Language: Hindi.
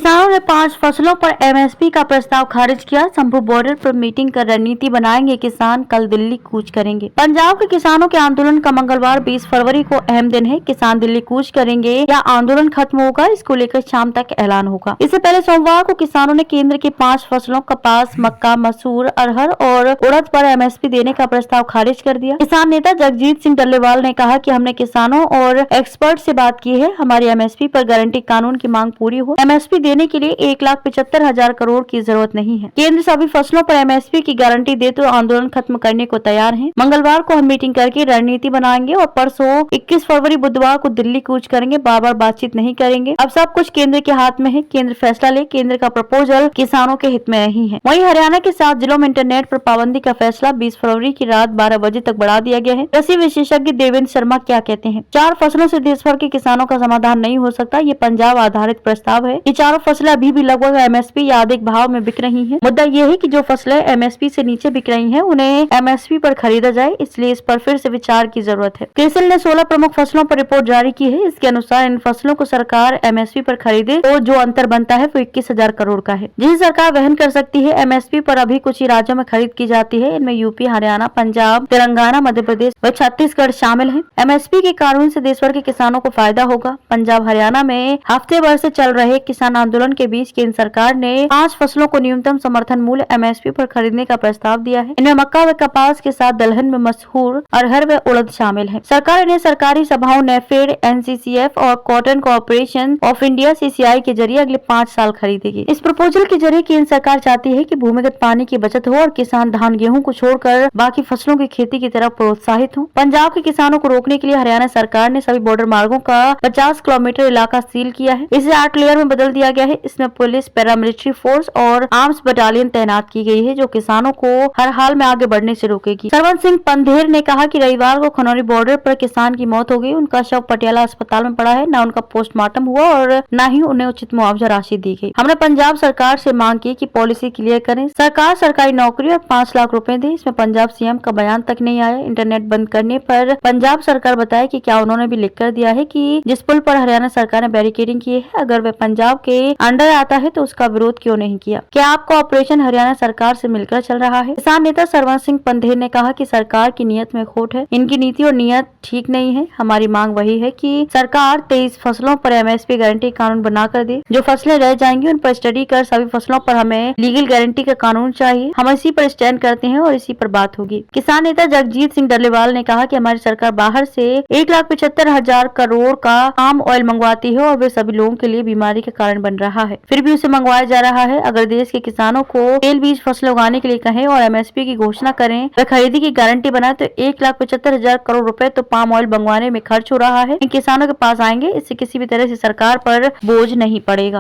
किसानों ने 5 फसलों पर एमएसपी का प्रस्ताव खारिज किया। शंभू बॉर्डर पर मीटिंग कर रणनीति बनाएंगे किसान, कल दिल्ली कूच करेंगे। पंजाब के किसानों के आंदोलन का मंगलवार 20 फरवरी को अहम दिन है। किसान दिल्ली कूच करेंगे या आंदोलन खत्म होगा, इसको लेकर शाम तक ऐलान होगा। इससे पहले सोमवार को किसानों ने केंद्र की 5 फसलों कपास, मक्का, मसूर, अरहर और उड़द पर एमएसपी देने का प्रस्ताव खारिज कर दिया। किसान नेता जगजीत सिंह डल्लेवाल ने कहा कि हमने किसानों और एक्सपर्ट से बात की है, हमारी एमएसपी पर गारंटी कानून की मांग पूरी हो। एमएसपी देने के लिए 1,75,000 करोड़ की जरूरत नहीं है। केंद्र सभी फसलों पर एमएसपी की गारंटी दे तो आंदोलन खत्म करने को तैयार है। मंगलवार को हम मीटिंग करके रणनीति बनाएंगे और परसों 21 फरवरी बुधवार को दिल्ली कूच करेंगे। बार-बार बातचीत नहीं करेंगे। अब सब कुछ केंद्र के हाथ में है। केंद्र फैसला ले। केंद्र का प्रपोजल किसानों के हित में नहीं है। वहीं हरियाणा के 7 जिलों में इंटरनेट पर पाबंदी का फैसला 20 फरवरी की रात 12 बजे तक बढ़ा दिया गया है। कृषि विशेषज्ञ देवेंद्र शर्मा क्या कहते हैं? 4 फसलों से देश भर के किसानों का समाधान नहीं हो सकता। ये पंजाब आधारित प्रस्ताव है। ये चारों फसलें अभी भी लगभग एमएसपी या अधिक भाव में बिक रही हैं। मुद्दा ये है कि जो फसलें एमएसपी से नीचे बिक रही हैं, उन्हें एमएसपी पर खरीदा जाए, इसलिए इस पर फिर से विचार की जरूरत है। क्रिसिल ने 16 प्रमुख फसलों पर रिपोर्ट जारी की है। इसके अनुसार इन फसलों को सरकार एमएसपी पर खरीदे तो जो अंतर बनता है वो 21,000 करोड़ का है, जिसे सरकार वहन कर सकती है। एमएसपी पर अभी कुछ ही राज्यों में खरीद की जाती है। इनमें यूपी, हरियाणा, पंजाब, तेलंगाना, मध्य प्रदेश व छत्तीसगढ़ शामिल है। एमएसपी के कानून से देश भर के किसानों को फायदा होगा। पंजाब, हरियाणा में हफ्ते भर से चल रहे किसान आंदोलन के बीच केंद्र सरकार ने 5 फसलों को न्यूनतम समर्थन मूल्य एमएसपी पर खरीदने का प्रस्ताव दिया है। इनमें मक्का व कपास के साथ दलहन में मसूर, अरहर व उड़द शामिल है। सरकार इन्हें सरकारी सभाओं नेफेड, एनसीसीएफ और cotton corporation of India (CCI) के जरिए अगले 5 साल खरीदेगी। इस प्रपोजल के जरिए केंद्र सरकार चाहती है कि भूमिगत पानी की बचत हो और किसान धान, गेहूं को छोड़कर बाकी फसलों की खेती की तरफ प्रोत्साहित हो। पंजाब के किसानों को रोकने के लिए हरियाणा सरकार ने सभी बॉर्डर मार्गों का 50 किलोमीटर इलाका सील किया है। इसे 8 लेयर में बदल दिया गया है। इसमें पुलिस, पैरामिलिट्री फोर्स और आर्म्स बटालियन तैनात की गई है, जो किसानों को हर हाल में आगे बढ़ने से रोकेगी। सरवन सिंह पंधेर ने कहा कि रविवार को खनौरी बॉर्डर पर किसान की मौत हो गई। उनका शव पटियाला अस्पताल में पड़ा है। न उनका पोस्टमार्टम हुआ और न ही उन्हें उचित मुआवजा राशि दी गई। हमने पंजाब सरकार से मांग की कि पॉलिसी क्लियर करें। सरकार सरकारी नौकरी और 5 लाख रुपए दे। इसमें पंजाब सीएम का बयान तक नहीं आया। इंटरनेट बंद करने पर पंजाब सरकार बताए कि क्या उन्होंने भी लिख कर दिया है कि जिस पुल पर हरियाणा सरकार ने बैरिकेडिंग की है, अगर वह पंजाब के अंडर आता है तो उसका विरोध क्यों नहीं किया? क्या आपका ऑपरेशन हरियाणा सरकार से मिलकर चल रहा है? किसान नेता सरवन सिंह पंधेर ने कहा कि सरकार की नीयत में खोट है। इनकी नीति और नीयत ठीक नहीं है। हमारी मांग वही है कि सरकार 23 फसलों पर एमएसपी गारंटी कानून बनाकर दे। जो फसलें रह जाएंगी उन पर स्टडी कर सभी फसलों पर हमें लीगल गारंटी का कानून चाहिए। हम इसी पर स्टैंड करते हैं और इसी पर बात होगी। किसान नेता जगजीत सिंह डल्लेवाल ने कहा कि हमारी सरकार बाहर से 1,75,000 करोड़ का पाम ऑयल मंगवाती है और वे सभी लोगों के लिए बीमारी का कारण बन रहा है, फिर भी उसे मंगवाया जा रहा है। अगर देश के किसानों को तेल बीज फसलें उगाने के लिए कहें और एमएसपी की घोषणा करें, वे खरीदी की गारंटी बनाए तो 1,75,000 करोड़ रुपए तो पाम ऑयल मंगवाने में खर्च हो रहा है। इन किसानों के पास आएंगे। इससे किसी भी तरह से सरकार पर बोझ नहीं पड़ेगा।